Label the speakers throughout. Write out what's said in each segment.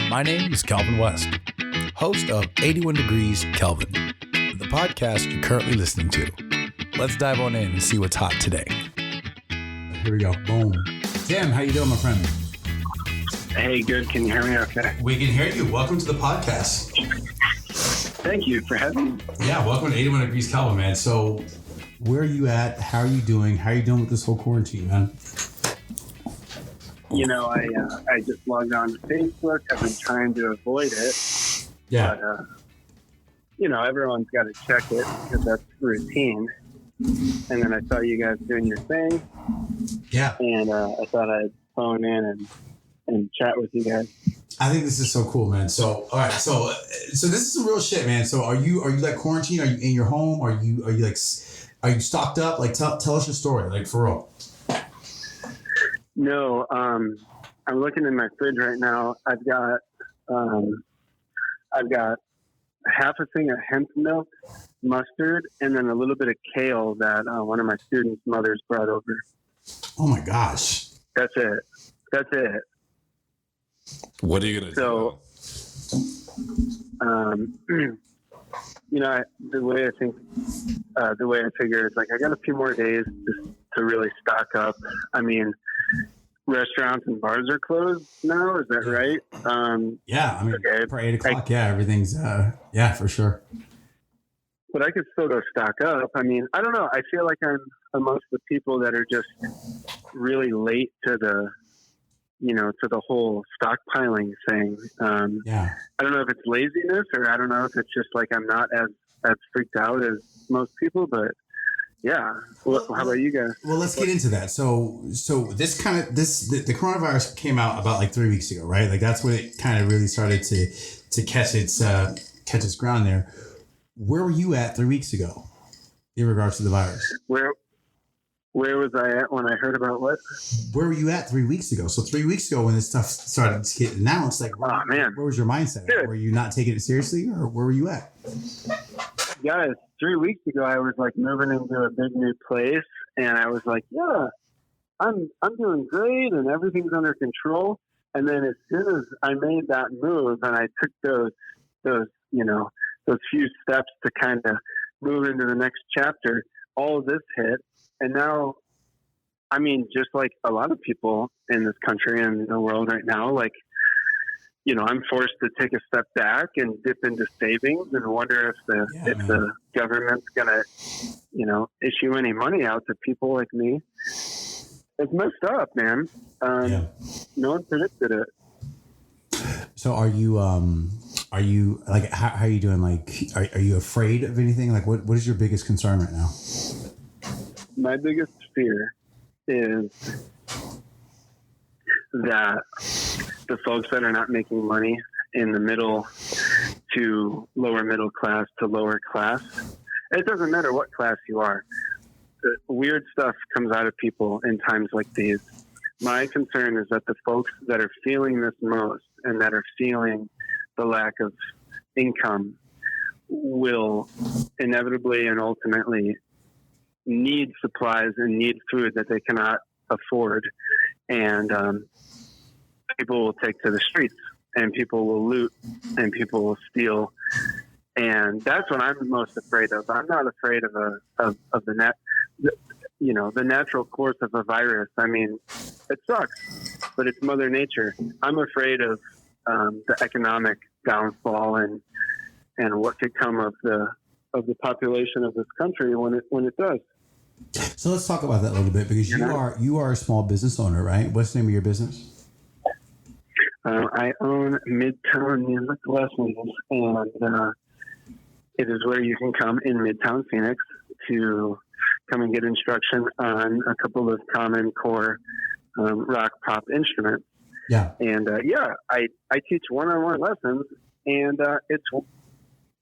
Speaker 1: My name is Calvin West, host of 81 Degrees Kelvin, the podcast you're currently listening to. Let's dive on in and see what's hot today. Here we go. Boom. Tim, how you doing, my friend?
Speaker 2: Hey, good. Can you hear me okay?
Speaker 1: We can hear you. Welcome to the podcast.
Speaker 2: Thank you for having me.
Speaker 1: Yeah, welcome to 81 Degrees Kelvin, man. So where are you at? How are you doing? How are you doing with this whole quarantine, man?
Speaker 2: You know, I just logged on to Facebook. I've been trying to avoid it.
Speaker 1: Yeah.
Speaker 2: But, you know, everyone's got to check it because that's routine. And then I saw you guys doing your thing.
Speaker 1: Yeah.
Speaker 2: And I thought I'd phone in and chat with you guys.
Speaker 1: I think this is so cool, man. So, all right. So this is some real shit, man. So are you like quarantined? Are you in your home? Are you stocked up? Like tell us your story, like for real.
Speaker 2: No, I'm looking in my fridge right now. I've got half a thing of hemp milk, mustard, and then a little bit of kale that one of my students' mothers brought over.
Speaker 1: Oh my gosh.
Speaker 2: That's it.
Speaker 3: What are you gonna
Speaker 2: do? You know, the way I figure is like I got a few more days to really stock up. I mean, restaurants and bars are closed now. Is that right?
Speaker 1: Yeah, I mean,
Speaker 2: okay.
Speaker 1: for 8 o'clock, everything's yeah, for sure.
Speaker 2: But I could still go stock up. I mean, I don't know. I feel like I'm amongst the people that are just really late to the whole stockpiling thing.
Speaker 1: Yeah.
Speaker 2: I don't know if it's laziness or I don't know if it's just like I'm not as freaked out as most people, but yeah. How about you guys?
Speaker 1: Well, let's get into that. So the coronavirus came out about like 3 weeks ago, right? Like that's when it kind of really started to catch its ground there. Where were you at 3 weeks ago in regards to the virus?
Speaker 2: Where was I at when I heard about what?
Speaker 1: Where were you at 3 weeks ago? So 3 weeks ago when this stuff started to get announced, like, where was your mindset?
Speaker 2: Dude.
Speaker 1: Were you not taking it seriously, or where were you at?
Speaker 2: Guys, 3 weeks ago, I was like moving into a big new place, and I was like, yeah, I'm doing great, and everything's under control. And then as soon as I made that move, and I took those few steps to kind of move into the next chapter, all of this hit. And now, I mean, just like a lot of people in this country and the world right now, like, you know, I'm forced to take a step back and dip into savings and wonder if the government's going to, you know, issue any money out to people like me. It's messed up, man. No one predicted it.
Speaker 1: So are you like, how are you doing? Like, are you afraid of anything? Like, what is your biggest concern right now?
Speaker 2: My biggest fear is that the folks that are not making money in the middle to lower middle class to lower class, it doesn't matter what class you are. Weird stuff comes out of people in times like these. My concern is that the folks that are feeling this most and that are feeling the lack of income will inevitably and ultimately need supplies and need food that they cannot afford. And people will take to the streets and people will loot and people will steal. And that's what I'm most afraid of. I'm not afraid of the natural course of a virus. I mean, it sucks, but it's Mother Nature. I'm afraid of the economic downfall and what could come of the population of this country when it does.
Speaker 1: So let's talk about that a little bit, because you are a small business owner, right? What's the name of your business?
Speaker 2: I own Midtown Music Lessons, and it is where you can come in Midtown Phoenix to come and get instruction on a couple of common core rock pop instruments.
Speaker 1: Yeah.
Speaker 2: And I teach one-on-one lessons, and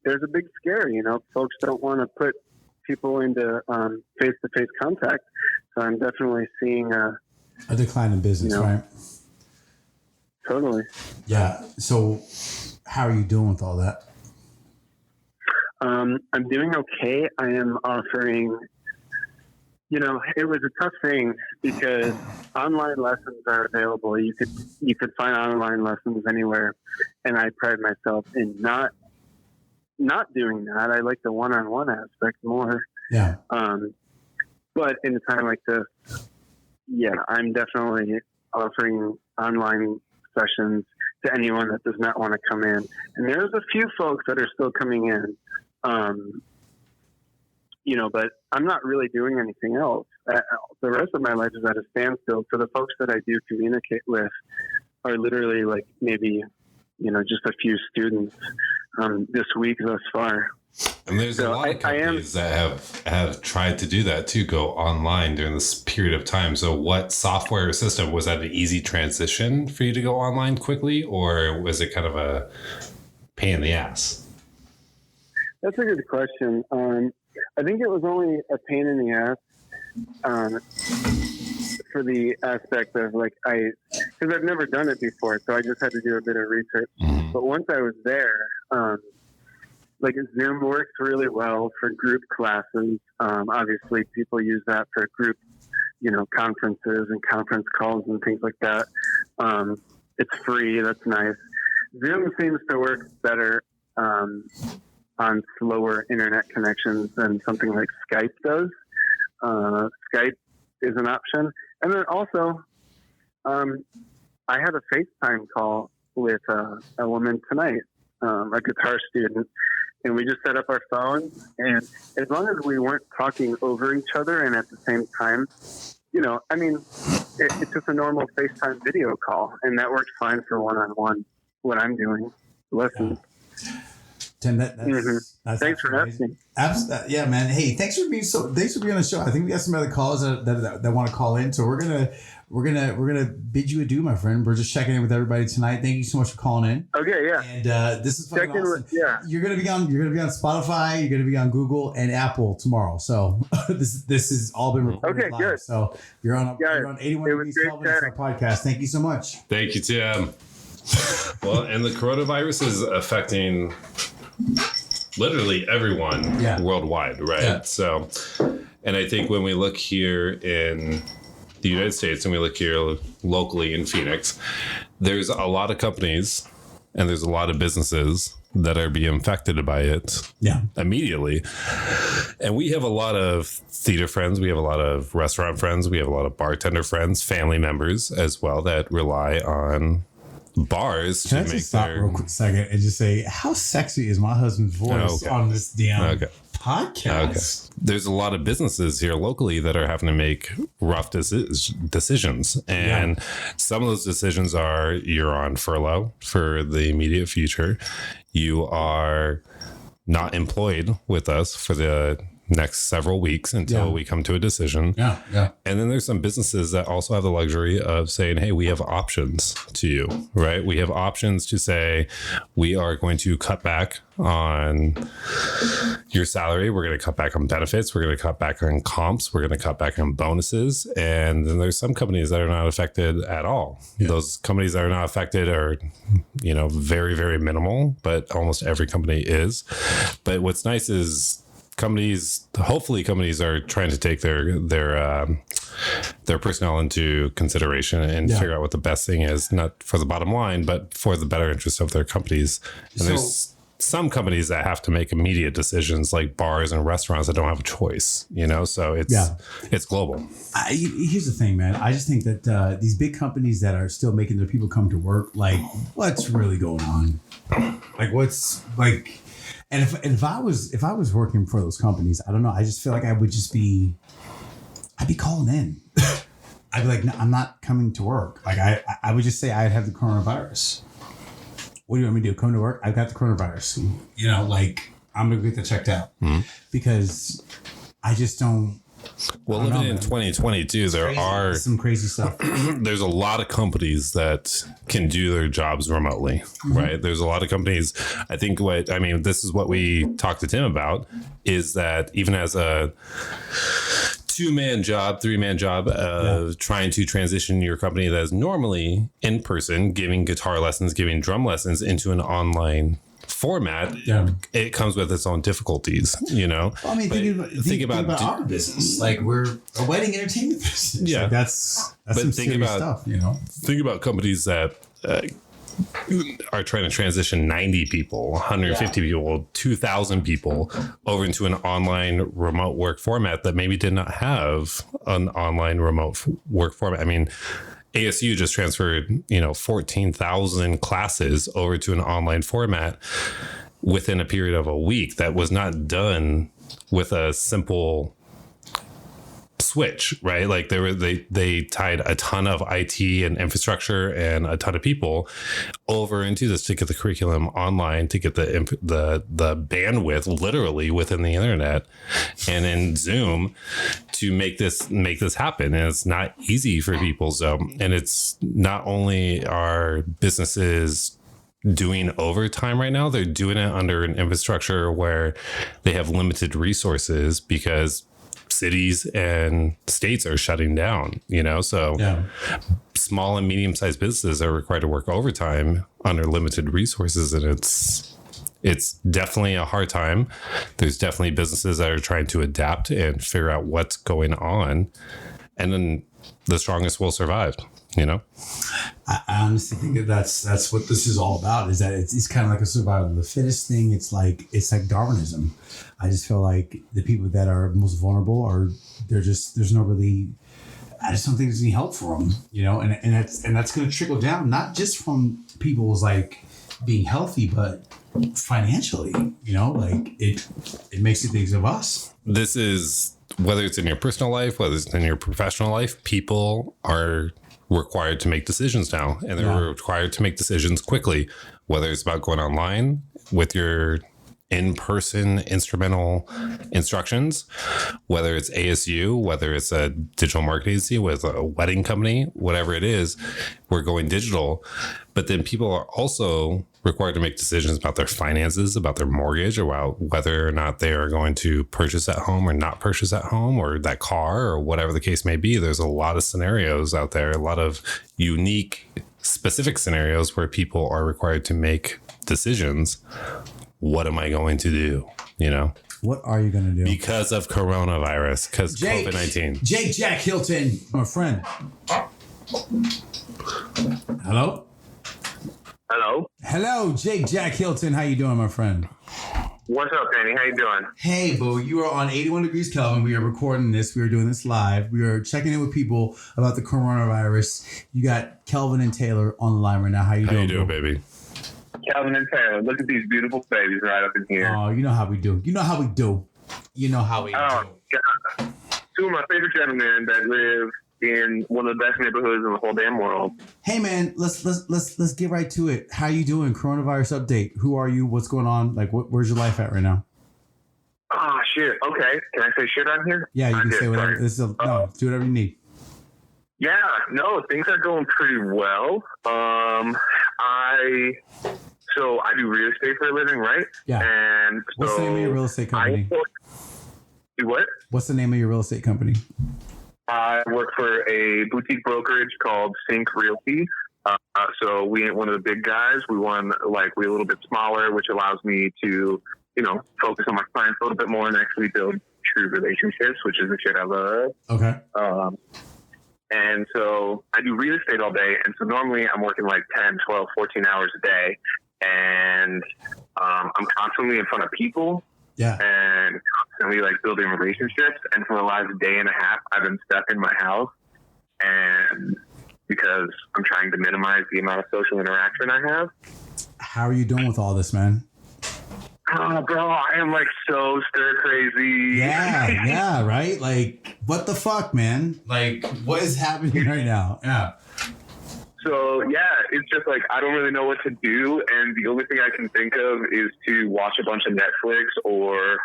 Speaker 2: there's a big scare. You know, folks don't want to put people into face-to-face contact. So I'm definitely seeing a
Speaker 1: decline in business, right?
Speaker 2: Totally.
Speaker 1: Yeah. So how are you doing with all that?
Speaker 2: I'm doing okay. I am offering it was a tough thing because online lessons are available. You could find online lessons anywhere, and I pride myself in not doing that. I like the one-on-one aspect more.
Speaker 1: Yeah.
Speaker 2: But in a time like this, yeah, I'm definitely offering online sessions to anyone that does not want to come in. And there's a few folks that are still coming in. But I'm not really doing anything else. The rest of my life is at a standstill. So the folks that I do communicate with are literally like maybe, just a few students this week thus far.
Speaker 3: And there's a lot of companies that have tried to do that too, go online during this period of time. So what software or system, was that an easy transition for you to go online quickly, or was it kind of a pain in the ass?
Speaker 2: That's a good question. I think it was only a pain in the ass for the aspect of because I've never done it before, so I just had to do a bit of research. Mm-hmm. But once I was there, Zoom works really well for group classes. Obviously, people use that for group, conferences and conference calls and things like that. It's free. That's nice. Zoom seems to work better on slower internet connections than something like Skype does. Skype is an option. And then also, I had a FaceTime call with a woman tonight, a guitar student, and we just set up our phones. And as long as we weren't talking over each other and at the same time, it's just a normal FaceTime video call, and that works fine for one-on-one, what I'm doing, lessons.
Speaker 1: Tim, that's
Speaker 2: thanks for asking.
Speaker 1: Yeah, man. Hey, thanks for being on the show. I think we got some other callers that want to call in, so we're gonna bid you adieu, my friend. We're just checking in with everybody tonight. Thank you so much for calling in.
Speaker 2: Okay, yeah.
Speaker 1: And this is fucking awesome. You're gonna be on Spotify. You're gonna be on Google and Apple tomorrow. So this has all been recorded live. Good. So you're on 81 Degrees Kelvin podcast. Thank you so much.
Speaker 3: Thank you, Tim. Well, and the coronavirus is affecting literally everyone worldwide, right? Yeah. So, and I think when we look here in the United States and we look here locally in Phoenix, there's a lot of companies and there's a lot of businesses that are being affected by it immediately. And we have a lot of theater friends. We have a lot of restaurant friends. We have a lot of bartender friends, family members as well that rely on bars to make
Speaker 1: stop real quick second and just say, how sexy is my husband's voice on this damn podcast?
Speaker 3: Okay. There's a lot of businesses here locally that are having to make rough decisions. And some of those decisions are you're on furlough for the immediate future. You are not employed with us for the next several weeks until we come to a decision. And then there's some businesses that also have the luxury of saying, hey, we have options to you, right? We have options to say, we are going to cut back on your salary. We're going to cut back on benefits. We're going to cut back on comps. We're going to cut back on bonuses. And then there's some companies that are not affected at all. Those companies that are not affected are, very, very minimal, but almost every company is. But what's nice is hopefully companies are trying to take their personnel into consideration and figure out what the best thing is, not for the bottom line, but for the better interest of their companies. And there's some companies that have to make immediate decisions, like bars and restaurants that don't have a choice, so it's global.
Speaker 1: Here's the thing, man. I just think that these big companies that are still making their people come to work, what's really going on? And if I was working for those companies, I don't know. I just feel like I'd be calling in. I'd be like, no, I'm not coming to work. I would just say I'd have the coronavirus. What do you want me to do? Come to work? I've got the coronavirus. I'm going to get that checked out because I just don't.
Speaker 3: Well, living in 2022, there are
Speaker 1: some crazy stuff.
Speaker 3: There's a lot of companies that can do their jobs remotely, right? There's a lot of companies. I think this is what we talked to Tim about, is that even as a 2-man job, 3-man job, trying to transition your company that is normally in person, giving guitar lessons, giving drum lessons into an online format, it comes with its own difficulties, you know.
Speaker 1: Well, I mean, think about our business. Like, we're a wedding entertainment business.
Speaker 3: Yeah,
Speaker 1: like that's some serious stuff, you know.
Speaker 3: Think about companies that are trying to transition 90 people, 150 people, 2,000 people over into an online remote work format that maybe did not have an online remote work format. I mean, ASU just transferred, 14,000 classes over to an online format within a period of a week. That was not done with a simple switch, right? Like they tied a ton of IT and infrastructure and a ton of people over into this to get the curriculum online, to get the bandwidth literally within the internet and in Zoom to make this happen. And it's not easy for people. So, and it's not only are businesses doing overtime right now, they're doing it under an infrastructure where they have limited resources because cities and states are shutting down, so small and medium-sized businesses are required to work overtime under limited resources. And it's definitely a hard time. There's definitely businesses that are trying to adapt and figure out what's going on. And then the strongest will survive,
Speaker 1: I honestly think that's what this is all about, is that it's kind of like a survival of the fittest thing. It's like Darwinism. I just feel like the people that are most vulnerable I just don't think there's any help for them, and that's going to trickle down, not just from people's like being healthy, but financially, like it makes you think of us.
Speaker 3: This is, whether it's in your personal life, whether it's in your professional life, people are required to make decisions now, and they're required to make decisions quickly, whether it's about going online with your in-person instrumental instructions, whether it's ASU, whether it's a digital marketing agency with a wedding company, whatever it is, we're going digital. But then people are also required to make decisions about their finances, about their mortgage, about whether or not they are going to purchase that home or not purchase that home or that car or whatever the case may be. There's a lot of scenarios out there, a lot of unique, specific scenarios where people are required to make decisions. What am I going to do?
Speaker 1: What are you going to do?
Speaker 3: Because of coronavirus, because COVID-19.
Speaker 1: Jack Hilton, my friend. Hello? Hello, Jack Hilton. How you doing, my friend?
Speaker 2: What's up, Danny? How you doing?
Speaker 1: Hey, boo. You are on 81 Degrees Kelvin. We are recording this. We are doing this live. We are checking in with people about the coronavirus. You got Kelvin and Taylor on the line right now. How you doing,
Speaker 3: baby?
Speaker 2: Calvin and Taylor, look at these beautiful babies right up in here.
Speaker 1: Oh, you know how we do. Oh,
Speaker 2: God. Two of my favorite gentlemen that live in one of the best neighborhoods in the whole damn world.
Speaker 1: Hey, man, let's get right to it. How you doing? Coronavirus update. Who are you? What's going on? Like, where's your life at right now?
Speaker 2: Oh, shit. Okay. Can I say shit on here?
Speaker 1: Yeah, you can say whatever. Do whatever you need.
Speaker 2: Yeah, no, things are going pretty well. I do real estate for a living, right?
Speaker 1: Yeah.
Speaker 2: And so
Speaker 1: what's the name of your real estate company?
Speaker 2: Do what?
Speaker 1: What's the name of your real estate company?
Speaker 2: I work for a boutique brokerage called Sync Realty. So we ain't one of the big guys. We're a little bit smaller, which allows me to, focus on my clients a little bit more and actually build true relationships, which is the shit I love.
Speaker 1: Okay.
Speaker 2: And so I do real estate all day. And so normally I'm working like 10, 12, 14 hours a day. And I'm constantly in front of people.
Speaker 1: Yeah.
Speaker 2: And constantly like building relationships. And for the last day and a half, I've been stuck in my house. And because I'm trying to minimize the amount of social interaction I have.
Speaker 1: How are you doing with all this, man?
Speaker 2: Oh, bro, I am like so stir crazy.
Speaker 1: Yeah, right? Like, what the fuck, man? Like, what is happening right now? Yeah.
Speaker 2: So, yeah, it's just like, I don't really know what to do. And the only thing I can think of is to watch a bunch of Netflix or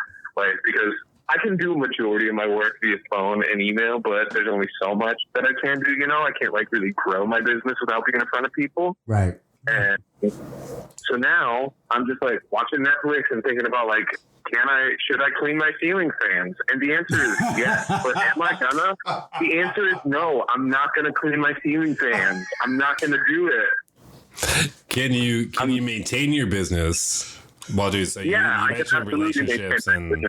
Speaker 2: because I can do a majority of my work via phone and email, but there's only so much that I can do, I can't really grow my business without being in front of people.
Speaker 1: Right.
Speaker 2: And so now I'm just watching Netflix and thinking about should I clean my ceiling fans? And the answer is yes, but am I gonna? The answer is no, I'm not gonna clean my ceiling fans. I'm not gonna do it.
Speaker 3: Can you maintain your business Well, dude, so
Speaker 2: Yeah,
Speaker 3: you
Speaker 2: I can
Speaker 3: mentioned
Speaker 2: absolutely make
Speaker 3: relationships,
Speaker 2: sense.
Speaker 3: and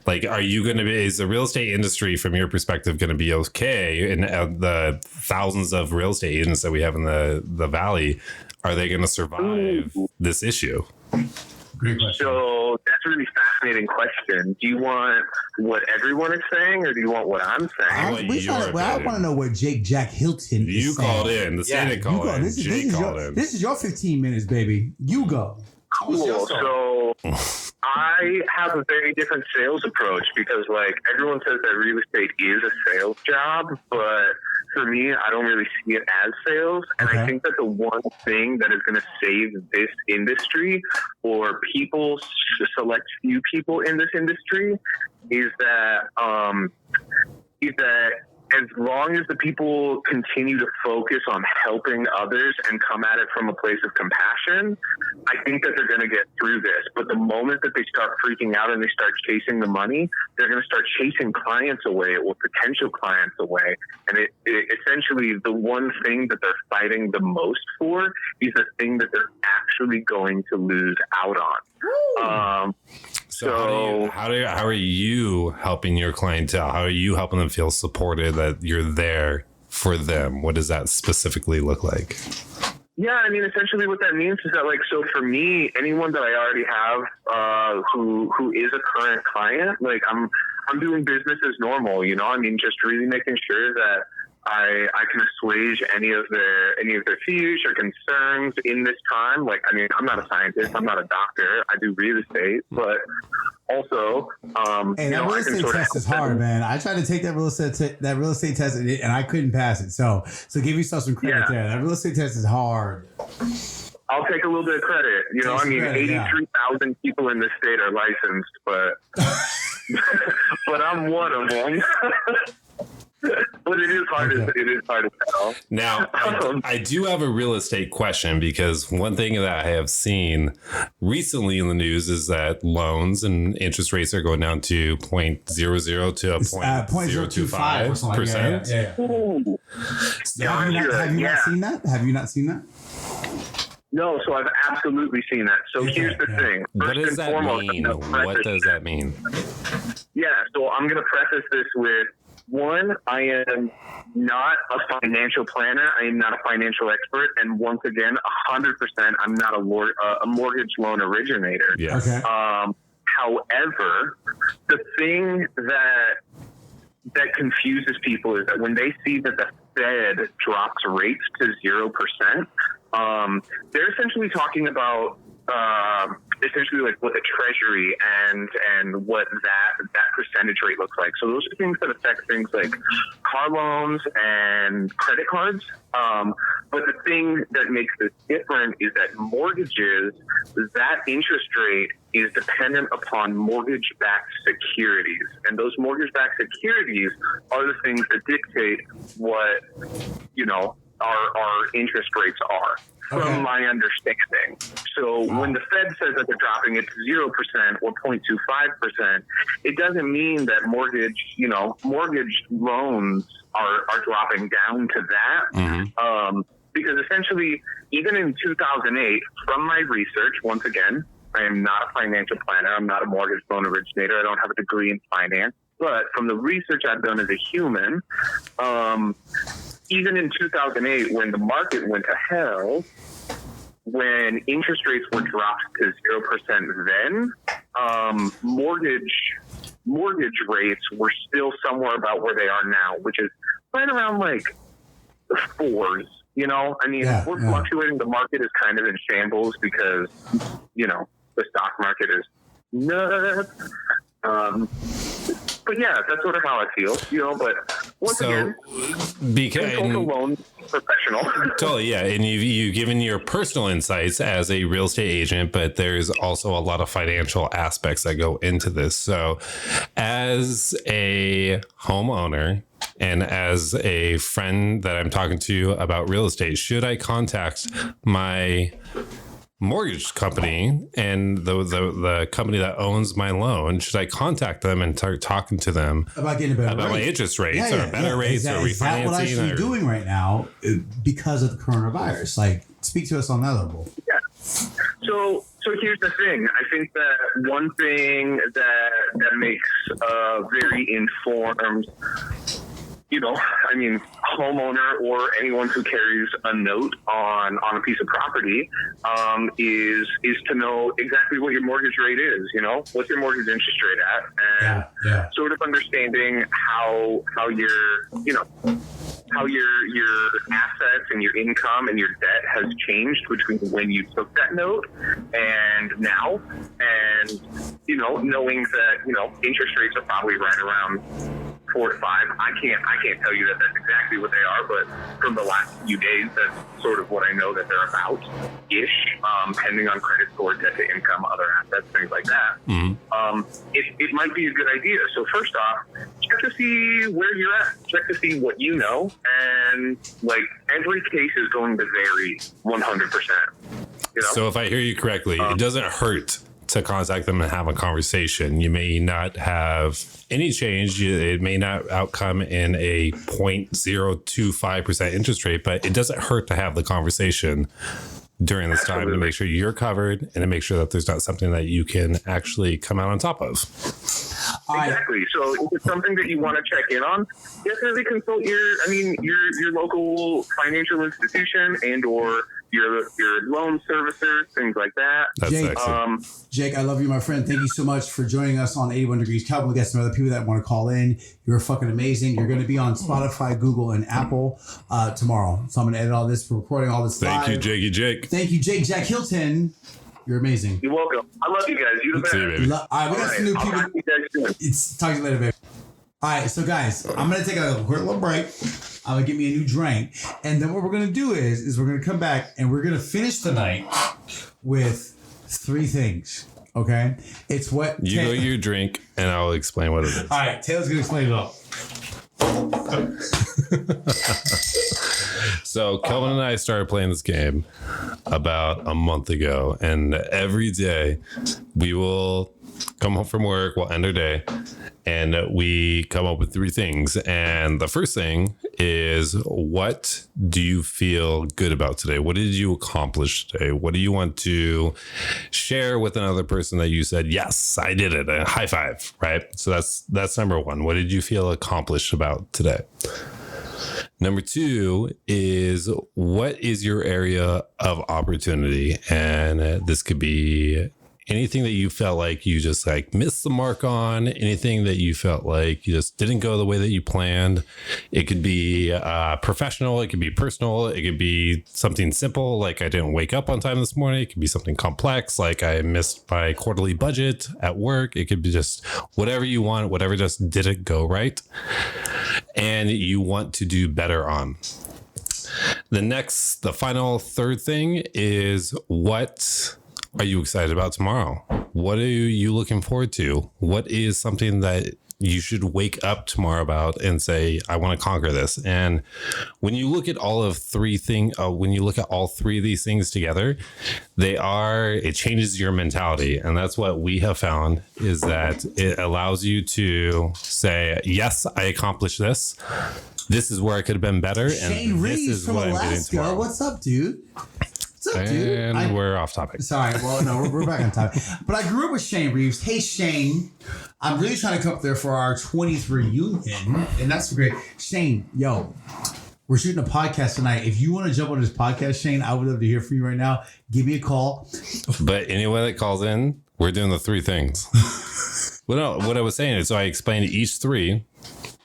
Speaker 3: like, are you going to be? Is the real estate industry, from your perspective, going to be okay? And the thousands of real estate agents that we have in the valley, are they going to survive this issue?
Speaker 1: Great question.
Speaker 2: So that's a really fascinating question. Do you want what everyone is saying, or do you want what I'm saying?
Speaker 1: I want to know what Jack Hilton is
Speaker 3: You
Speaker 1: saying.
Speaker 3: called in. The Senate called in. Jake called in.
Speaker 1: This is your 15 minutes, baby. You go.
Speaker 2: Cool. So I have a very different sales approach because, like, everyone says that real estate is a sales job, but for me, I don't really see it as sales. And I think that the one thing that is going to save this industry, or people, select few people in this industry, is that as long as the people continue to focus on helping others and come at it from a place of compassion, I think that they're going to get through this. But the moment that they start freaking out and they start chasing the money, they're going to start chasing clients away or potential clients away. And it essentially, the one thing that they're fighting the most for is the thing that they're actually going to lose out on.
Speaker 3: So how are you helping your clientele? How are you helping them feel supported, that you're there for them? What does that specifically look like?
Speaker 2: Yeah, I mean, essentially what that means is that, like, so for me, anyone that I already have who is a current client, like, I'm doing business as normal, you know? I mean, just really making sure that I can assuage any of their fears or concerns in this time. Like, I mean, I'm not a scientist, I'm not a doctor, I do real estate, but also,
Speaker 1: hey, that real estate test is hard, man. I tried to take that real estate test and I couldn't pass it. So give yourself some credit there. That real estate test is hard.
Speaker 2: I'll take a little bit of credit. You know, I mean, 83,000 people in this state are licensed, but but I'm one of them. But it is hard. It is hard to tell.
Speaker 3: Now, I do have a real estate question, because one thing that I have seen recently in the news is that loans and interest rates are going down to 0.00 to 0.025%.
Speaker 1: Have you not seen that? Have you not seen that?
Speaker 2: No, so I've absolutely seen that. So here's the thing.
Speaker 3: What does that mean? What does that mean?
Speaker 2: Yeah, so I'm going to preface this with, one, I am not a financial planner. I am not a financial expert. And once again, 100%, I'm not a mortgage loan originator.
Speaker 3: Yeah. Okay.
Speaker 2: However, the thing that confuses people is that when they see that the Fed drops rates to 0%, they're essentially talking about essentially like what the Treasury and what that percentage rate looks like. So those are things that affect things like car loans and credit cards. But the thing that makes this different is that mortgages, that interest rate is dependent upon mortgage-backed securities. And those mortgage-backed securities are the things that dictate what, you know, our interest rates are. From my understanding. So when the Fed says that they're dropping it to 0% or 0.25%, it doesn't mean that mortgage loans are dropping down to that. Mm-hmm. Because essentially, even in 2008, from my research, once again, I am not a financial planner. I'm not a mortgage loan originator. I don't have a degree in finance. But from the research I've done as a human, even in 2008, when the market went to hell, when interest rates were dropped to 0% then, mortgage rates were still somewhere about where they are now, which is right around like the fours. You know, I mean, we're fluctuating. The market is kind of in shambles because, you know, the stock market is nuts. But yeah, that's sort of how I feel, you know, but once again, loan professional.
Speaker 3: Totally, yeah. And you've given your personal insights as a real estate agent, but there's also a lot of financial aspects that go into this. So as a homeowner and as a friend that I'm talking to about real estate, should I contact my mortgage company and the company that owns my loan? Should I contact them and start talking to them
Speaker 1: about getting better
Speaker 3: my interest rates or better rates or refinancing? Is that what I should be
Speaker 1: doing right now because of the coronavirus? Like, speak to us on that level.
Speaker 2: Yeah. So here's the thing. I think that one thing that makes a very informed, homeowner or anyone who carries a note on a piece of property is to know exactly what your mortgage rate is. What's your mortgage interest rate at, and sort of understanding how your assets and your income and your debt has changed between when you took that note and now, and knowing that interest rates are probably right around 4 to 5. I can't tell you that that's exactly what they are, but from the last few days, that's sort of what I know that they're about ish, depending on credit score, debt to income, other assets, things like that. Mm-hmm. It might be a good idea. So first off, check to see where you're at. Check to see what you know, and every case is going to vary 100%.
Speaker 3: So if I hear you correctly, it doesn't hurt to contact them and have a conversation. You may not have any change. It may not outcome in a 0.025% interest rate, but it doesn't hurt to have the conversation during this time to make sure you're covered and to make sure that there's not something that you can actually come out on top of.
Speaker 2: Exactly. So if it's something that you want to check in on, definitely consult your local financial institution and or your loan servicer, things like that.
Speaker 3: That's
Speaker 1: Jake, I love you, my friend. Thank you so much for joining us on 81 Degrees Cowboy. We got some other people that want to call in. You're fucking amazing. You're going to be on Spotify, Google, and Apple tomorrow. So I'm going to edit all this for recording all this live.
Speaker 3: Thank you, Jake.
Speaker 1: Thank you, Jake. Jack Hilton. You're amazing.
Speaker 2: You're welcome. I love you guys. You're the best.
Speaker 3: See you, baby.
Speaker 1: All right, we got some new people.
Speaker 2: Talk to you guys soon.
Speaker 1: Talk to you later, baby. All right, so guys, I'm going to take a quick little break. I'm going to get me a new drink. And then what we're going to do is we're going to come back and we're going to finish the night with 3 things. Okay? It's what...
Speaker 3: You go your drink and I'll explain what it is.
Speaker 1: All right, Taylor's going to explain it all.
Speaker 3: So Kelvin and I started playing this game about a month ago, and every day we will come home from work, we'll end our day, and we come up with 3 things. And the first thing is, what do you feel good about today? What did you accomplish today? What do you want to share with another person that you said, yes, I did it, a high five, right? So that's number 1. What did you feel accomplished about today? Number 2 is, what is your area of opportunity? And this could be anything that you felt like you just missed the mark on, anything that you felt like you just didn't go the way that you planned. It could be professional. It could be personal. It could be something simple, like I didn't wake up on time this morning. It could be something complex, like I missed my quarterly budget at work. It could be just whatever you want, whatever just didn't go right, and you want to do better on. The final 3rd thing is, what are you excited about tomorrow? What are you looking forward to? What is something that you should wake up tomorrow about and say, I want to conquer this? And when you look at all 3 of these things together, it changes your mentality. And that's what we have found, is that it allows you to say, yes, I accomplished this. This is where I could have been better.
Speaker 1: Shane
Speaker 3: and
Speaker 1: Reeves
Speaker 3: this is
Speaker 1: from
Speaker 3: what
Speaker 1: Alaska.
Speaker 3: I'm getting tomorrow.
Speaker 1: What's up, dude? What's up, dude?
Speaker 3: And we're off topic.
Speaker 1: Sorry. Well, no, we're back on topic. But I grew up with Shane Reeves. Hey, Shane. I'm really trying to come up there for our 20th reunion. And that's great. Shane, yo, we're shooting a podcast tonight. If you want to jump on this podcast, Shane, I would love to hear from you right now. Give me a call.
Speaker 3: But anyone that calls in, we're doing the 3 things. Well, no, what I was saying is, so I explained each 3,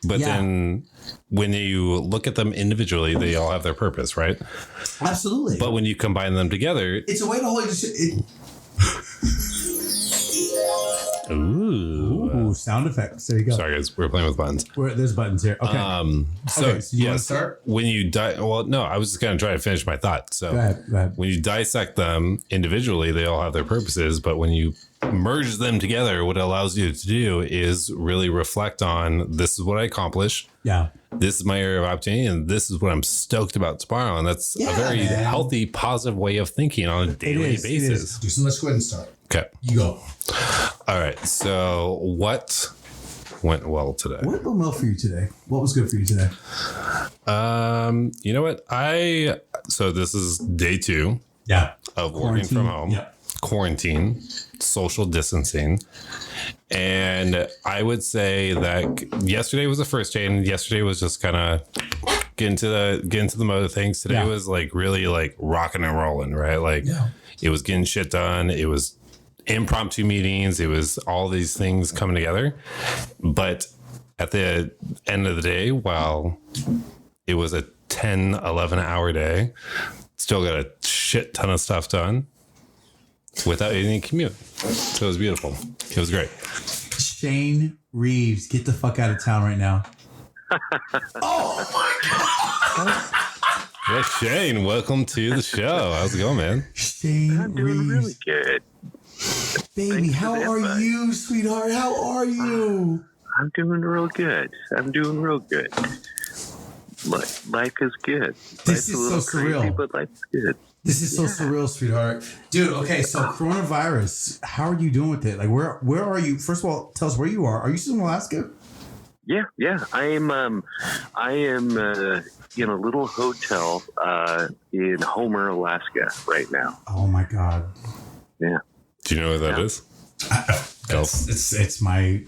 Speaker 3: but then when you look at them individually, they all have their purpose, right?
Speaker 1: Absolutely.
Speaker 3: But when you combine them together,
Speaker 1: it's a way to hold it. Ooh, sound effects. There you go.
Speaker 3: Sorry, guys, we're playing with buttons.
Speaker 1: There's buttons here. Okay.
Speaker 3: So
Speaker 1: you want to start?
Speaker 3: When you I was just going to try to finish my thought. So
Speaker 1: go ahead.
Speaker 3: When you dissect them individually, they all have their purposes. But when you merge them together, what it allows you to do is really reflect on, this is what I accomplished.
Speaker 1: Yeah.
Speaker 3: This is my area of opportunity, and this is what I'm stoked about tomorrow. And that's a very healthy, positive way of thinking on a daily basis.
Speaker 1: So let's go ahead and start.
Speaker 3: Okay.
Speaker 1: You go. All
Speaker 3: right. So what went well today?
Speaker 1: What went well for you today? What was good for you today?
Speaker 3: You know what? So this is day 2 of working from home.
Speaker 1: Yeah.
Speaker 3: quarantine, social distancing. And I would say that yesterday was the first day, and yesterday was just kind of get into the mode of things. Today was like really like rocking and rolling, right? Like it was getting shit done. It was impromptu meetings. It was all these things coming together. But at the end of the day, while it was a 10, 11 hour day, still got a shit ton of stuff done without any commute. So it was beautiful. It was great.
Speaker 1: Shane Reeves, get the fuck out of town right now. Oh my God.
Speaker 3: Yeah, Shane, welcome to the show. How's it going, man?
Speaker 1: Shane
Speaker 2: I'm doing
Speaker 1: Reeves.
Speaker 2: really good.
Speaker 1: Baby,
Speaker 2: Thanks
Speaker 1: how
Speaker 2: for the
Speaker 1: are
Speaker 2: invite.
Speaker 1: you, sweetheart? How are you?
Speaker 2: I'm doing real good. Life is good.
Speaker 1: This
Speaker 2: Life's
Speaker 1: is
Speaker 2: a little
Speaker 1: so
Speaker 2: crazy,
Speaker 1: surreal.
Speaker 2: but life's good.
Speaker 1: This is so surreal, sweetheart. Dude, okay, so coronavirus, how are you doing with it? Like, where are you? First of all, tell us where you are. Are you still in Alaska?
Speaker 2: Yeah. I am in a little hotel in Homer, Alaska right now.
Speaker 1: Oh my God.
Speaker 2: Yeah.
Speaker 3: Do you know what that is?
Speaker 1: It's my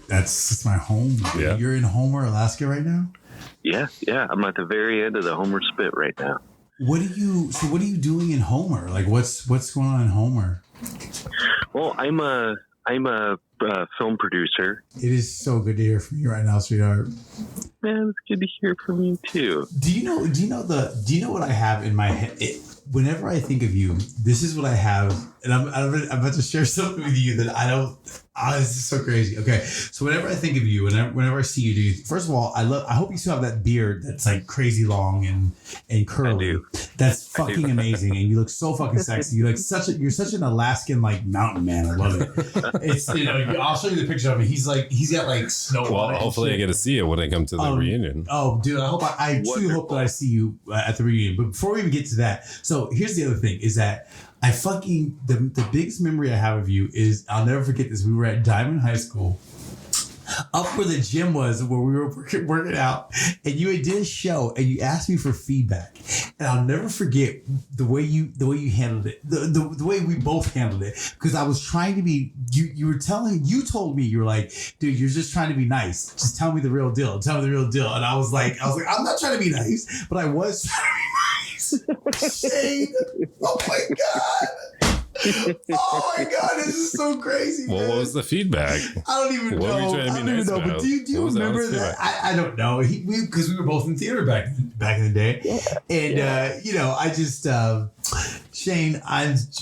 Speaker 1: home.
Speaker 3: Yeah.
Speaker 1: You're in Homer, Alaska right now?
Speaker 2: Yeah. I'm at the very end of the Homer Spit right now.
Speaker 1: What are you doing in Homer? Like what's going on in Homer?
Speaker 2: Well, I'm a film producer.
Speaker 1: It is so good to hear from you right now, sweetheart.
Speaker 2: Man, it's good to hear from you too.
Speaker 1: Do you know what I have in my head? Whenever I think of you, this is what I have, and I'm about to share something with you that I don't. Oh, this is so crazy. Okay, so whenever I think of you, whenever I see you, dude, first of all, I hope you still have that beard that's like crazy long and curly.
Speaker 2: I do.
Speaker 1: That's fucking amazing, and you look so fucking sexy. You're such an Alaskan like mountain man. I love it. It's I'll show you the picture of him. He's got like snow.
Speaker 3: Well,
Speaker 1: on it
Speaker 3: hopefully I get to see it when I come to the reunion.
Speaker 1: Oh, dude, I truly hope that I see you at the reunion. But before we even get to that, so here's the other thing is that I fucking, the biggest memory I have of you is, I'll never forget this. We were at Diamond High School, up where the gym was, where we were working out, and you did a show and you asked me for feedback, and I'll never forget the way you handled it, the way we both handled it, because I was trying to be, you told me, you were like, dude, you're just trying to be nice, just tell me the real deal, and I was like, I'm not trying to be nice, but I was trying to be nice. Shane, oh my God. Oh my God, this is so crazy.
Speaker 3: Well, what was the feedback?
Speaker 1: I don't even know.
Speaker 3: What were you trying to be nice about?
Speaker 1: But do you remember that? I don't know. Because we were both in theater back in the day. And, I just, Shane,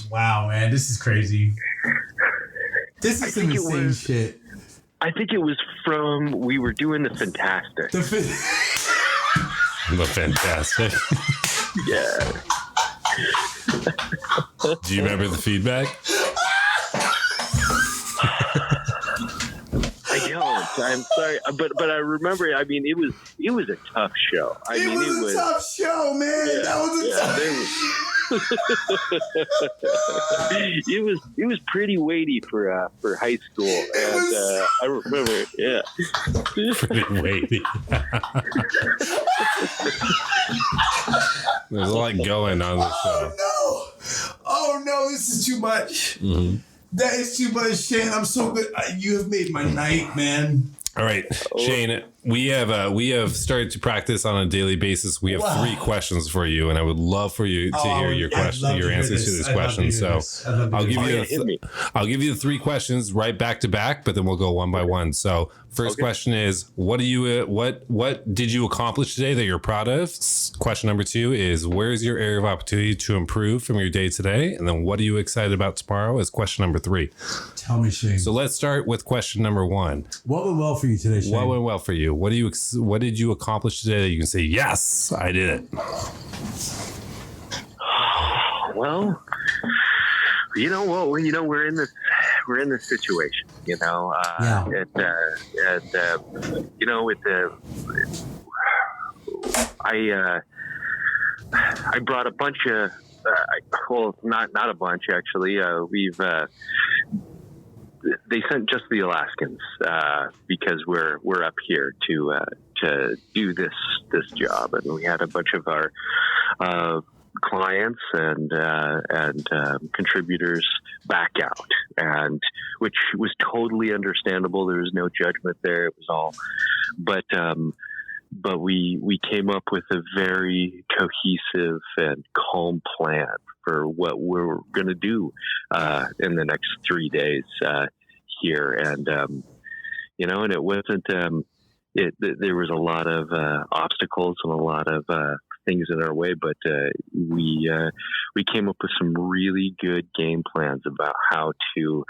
Speaker 1: wow, man, this is crazy. This is some insane shit.
Speaker 2: I think it was from, we were doing the Fantastic.
Speaker 3: The Fantastic.
Speaker 2: Yeah.
Speaker 3: Do you remember the feedback?
Speaker 2: I don't. I'm sorry, but I remember. I mean, it was a tough show.
Speaker 1: It was a tough show, man.
Speaker 2: Yeah,
Speaker 1: that was a tough
Speaker 2: it was pretty weighty for high school, and I remember. Yeah,
Speaker 3: pretty weighty. There's a lot going on the show.
Speaker 1: Oh no, this is too much.
Speaker 3: Mm-hmm.
Speaker 1: That is too much, Shane. I'm so good. You have made my night, man.
Speaker 3: All right, Shane, we have started to practice on a daily basis. We have 3 questions for you, and I would love for you to hear your answers to these questions. So I'll give you the 3 questions right back to back, but then we'll go one by one. So first question is, what did you accomplish today that you're proud of? Question number 2 is, where is your area of opportunity to improve from your day today? And then what are you excited about tomorrow is question number 3.
Speaker 1: Tell me, Shane.
Speaker 3: So let's start with question number 1.
Speaker 1: What went well for you today, Shane?
Speaker 3: What went well for you? What did you accomplish today that you can say, yes, I did it?
Speaker 2: Well, we're in this situation. I brought a bunch of, not a bunch actually. They sent just the Alaskans because we're up here to do this job, and we had a bunch of our clients and contributors back out, and which was totally understandable. There was no judgment there. It was all, but we came up with a very cohesive and calm plan for what we're going to do in the next 3 days here, and and it wasn't. There was a lot of obstacles and a lot of things in our way, but we came up with some really good game plans about how to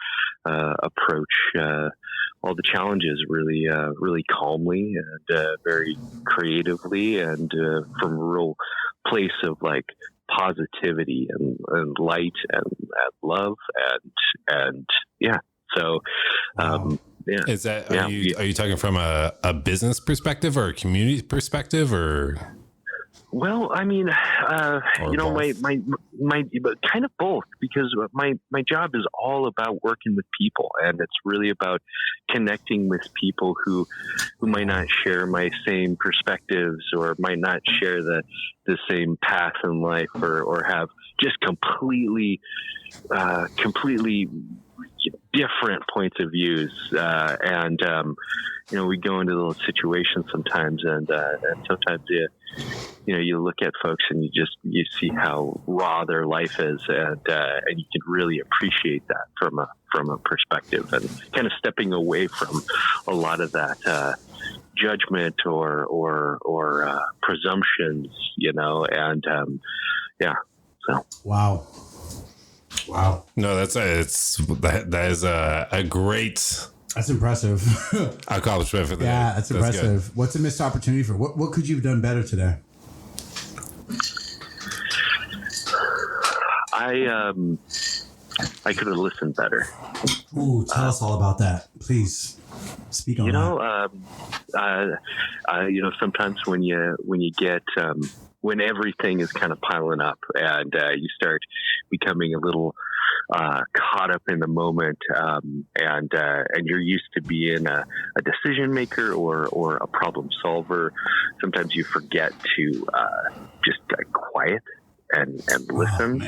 Speaker 2: approach all the challenges really calmly and very creatively, and from a real place of like positivity and light and love and yeah. So.
Speaker 1: Wow.
Speaker 2: Yeah.
Speaker 3: Is that are you talking from a business perspective or a community perspective, or?
Speaker 2: Well, I mean, my kind of both, because my job is all about working with people, and it's really about connecting with people who might not share my same perspectives or might not share the same path in life, or have just completely different points of views, and we go into those situations sometimes, and sometimes you look at folks and you see how raw their life is, and you can really appreciate that from a perspective, and kind of stepping away from a lot of that judgment or presumptions, and yeah. So
Speaker 1: Wow.
Speaker 3: No, that is a great.
Speaker 1: That's impressive.
Speaker 3: Accomplishment for that.
Speaker 1: Yeah, that's impressive. Good. What's a missed opportunity for? What could you have done better today?
Speaker 2: I could have listened better.
Speaker 1: Ooh, tell us all about that, please. Speak on that.
Speaker 2: Sometimes when you get when everything is kind of piling up, and you start becoming a little caught up in the moment, and you're used to being a decision maker or a problem solver, sometimes you forget to just quiet and listen,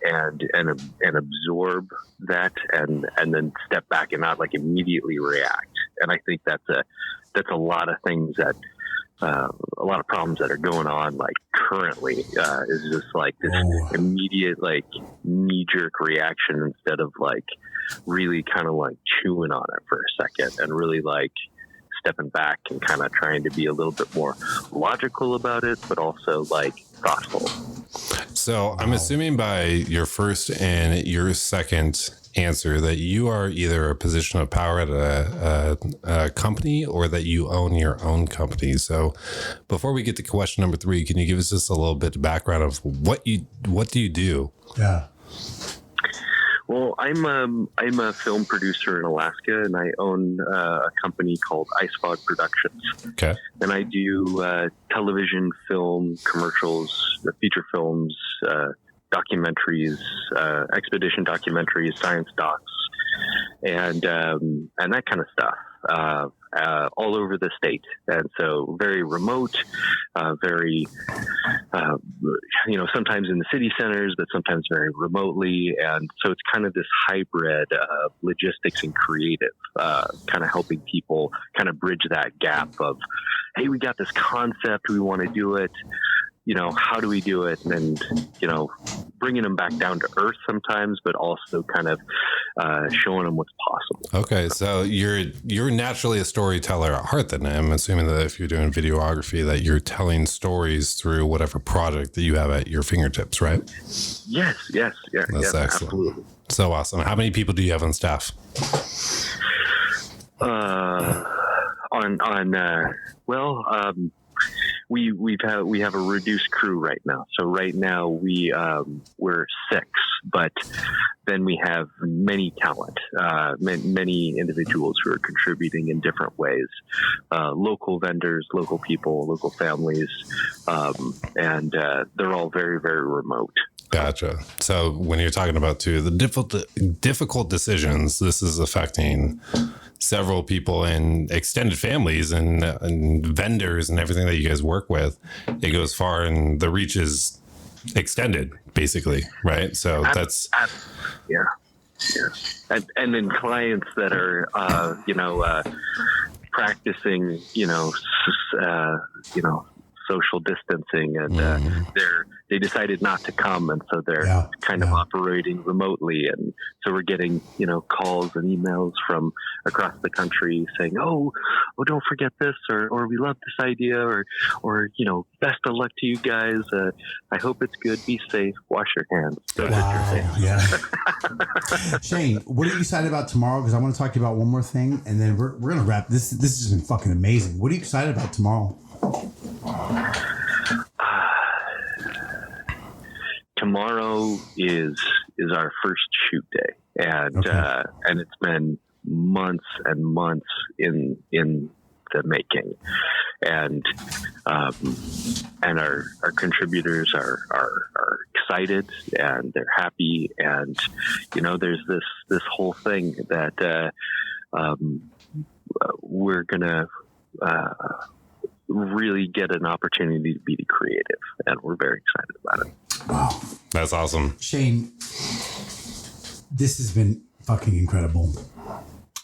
Speaker 2: and absorb that, and then step back and not like immediately react. And I think that's a lot of things that a lot of problems that are going on like currently is just like this immediate like knee-jerk reaction, instead of like really kind of like chewing on it for a second and really like stepping back and kind of trying to be a little bit more logical about it, but also like thoughtful.
Speaker 3: So I'm assuming by your first and your second answer that you are either a position of power at a company, or that you own your own company. So before we get to question number 3, can you give us just a little bit of background of what do you do?
Speaker 1: Yeah.
Speaker 2: Well, I'm a film producer in Alaska, and I own a company called Ice Fog Productions.
Speaker 3: Okay.
Speaker 2: And I do television, film, commercials, feature films, documentaries, expedition documentaries, science docs, and that kind of stuff, all over the state. And so very remote, very, sometimes in the city centers, but sometimes very remotely. And so it's kind of this hybrid of logistics and creative, kind of helping people kind of bridge that gap of, hey, we got this concept, we want to do it. How do we do it? And, bringing them back down to earth sometimes, but also kind of showing them what's possible.
Speaker 3: Okay. So you're naturally a storyteller at heart, then. I'm assuming that if you're doing videography, that you're telling stories through whatever project that you have at your fingertips, right?
Speaker 2: Yes. Yeah.
Speaker 3: That's excellent.
Speaker 2: Absolutely.
Speaker 3: So awesome. How many people do you have on staff?
Speaker 2: We have a reduced crew right now. So right now we're 6, but then we have many talent, many individuals who are contributing in different ways, local vendors, local people, local families, and they're all very, very remote.
Speaker 3: Gotcha. So when you're talking about the difficult decisions, this is affecting several people and extended families and vendors and everything that you guys work with. It goes far, and the reach is extended, basically, right? So that's
Speaker 2: yeah. And then clients that are practicing social distancing, and they decided not to come, and so they're kind of operating remotely, and so we're getting calls and emails from across the country saying, oh, don't forget this, or we love this idea, or best of luck to you guys. I hope it's good. Be safe. Wash your hands.
Speaker 1: Shane, what are you excited about tomorrow? Because I want to talk to you about one more thing, and then we're gonna wrap this. This has been fucking amazing. What are you excited about tomorrow?
Speaker 2: Tomorrow is our first shoot day, and it's been months and months in the making, and our contributors are excited, and they're happy, and there's this whole thing that we're gonna really get an opportunity to be creative, and we're very excited about it.
Speaker 1: Wow,
Speaker 3: that's awesome.
Speaker 1: Shane, this has been fucking incredible.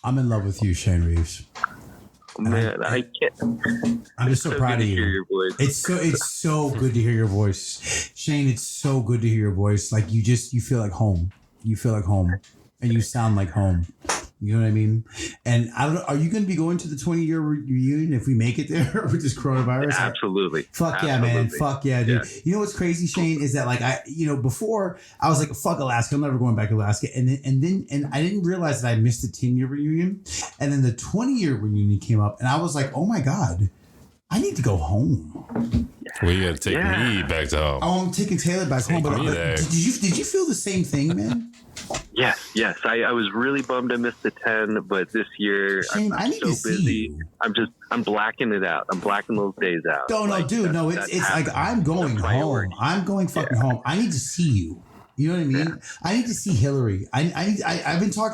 Speaker 1: I'm in love with you, Shane Reeves.
Speaker 2: Man, I can't.
Speaker 1: I'm just so proud of you.
Speaker 2: Hear your voice.
Speaker 1: It's so good to hear your voice, Shane. It's so good to hear your voice. Like you feel like home. You feel like home, and you sound like home. You know what I mean? And I don't know, are you going to be going to the 20-year reunion if we make it there with this coronavirus?
Speaker 2: Absolutely.
Speaker 1: Fuck yeah, man. Fuck yeah, dude. Yeah. You know what's crazy, Shane, is that before I was like, fuck Alaska. I'm never going back to Alaska. And I didn't realize that I missed the 10-year reunion. And then the 20-year reunion came up, and I was like, oh my God, I need to go home.
Speaker 3: Well, you got to take me back to home.
Speaker 1: Oh, I'm taking Taylor back home. But did you feel the same thing, man?
Speaker 2: Yes. I was really bummed I missed the 10, but this year
Speaker 1: Shane,
Speaker 2: I'm so busy. I'm blacking it out. I'm blacking those days out.
Speaker 1: It's like I'm going home. I'm going fucking home. I need to see you. You know what I mean? Yeah. I need to see Hillary. I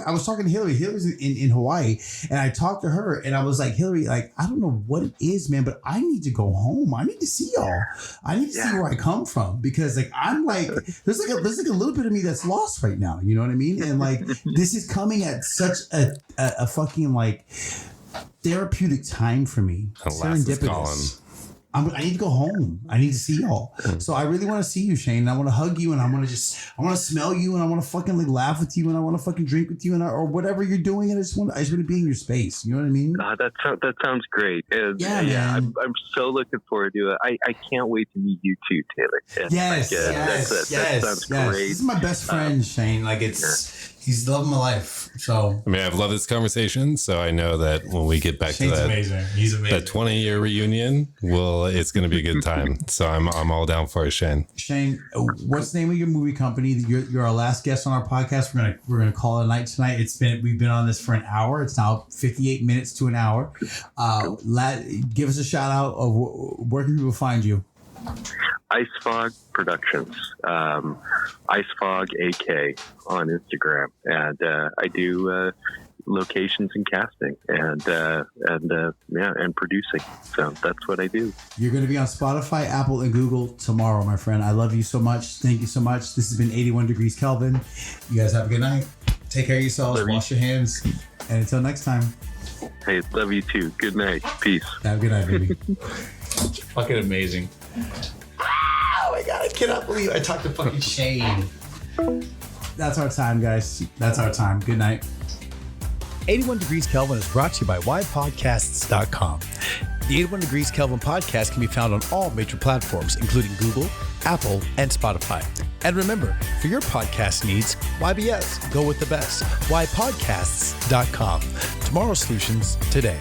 Speaker 1: was talking to Hillary. Hillary's in Hawaii, and I talked to her, and I was like, Hillary, like, I don't know what it is, man, but I need to go home. I need to see y'all. I need to see where I come from, because like I'm like there's like a little bit of me that's lost right now. You know what I mean? And like this is coming at such a fucking like therapeutic time for me. Serendipitous. I need to go home. I need to see y'all. So I really want to see you, Shane. I want to hug you, and I want to smell you, and I want to fucking like laugh with you, and I want to fucking drink with you, and or whatever you're doing. And I just want to be in your space. You know what I mean?
Speaker 2: That sounds great. And man. I'm so looking forward to it. I can't wait to meet you too, Taylor. And
Speaker 1: yes.
Speaker 2: That sounds great.
Speaker 1: This is my best friend, Shane. Like he's the love of my life. So
Speaker 3: I mean, I've loved this conversation. So I know that when we get back
Speaker 1: Shane's
Speaker 3: to that,
Speaker 1: amazing. He's amazing.
Speaker 3: That 20-year reunion, it's going to be a good time. So I'm all down for it, Shane.
Speaker 1: Shane, what's the name of your movie company? You're our last guest on our podcast. We're gonna call it a night tonight. We've been on this for an hour. It's now 58 minutes to an hour. Give us a shout out of where can people find you?
Speaker 2: Ice Fog Productions, Ice Fog AK on Instagram, and I do locations and casting and producing. So that's what I do. You're going to be on Spotify, Apple, and Google tomorrow, my friend. I love you so much. Thank you so much. This has been 81 Degrees Kelvin. You guys have a good night. Take care of yourselves. Wash your hands. And until next time. Hey, love you too. Good night. Peace. Have a good night, baby. Fucking amazing. Oh my God, I cannot believe I talked to fucking Shane. That's our time, guys. That's our time. Good night. 81 Degrees Kelvin is brought to you by whypodcasts.com. The 81 Degrees Kelvin podcast can be found on all major platforms, including Google, Apple, and Spotify. And remember, for your podcast needs, YBS, go with the best. Whypodcasts.com. Tomorrow's solutions today.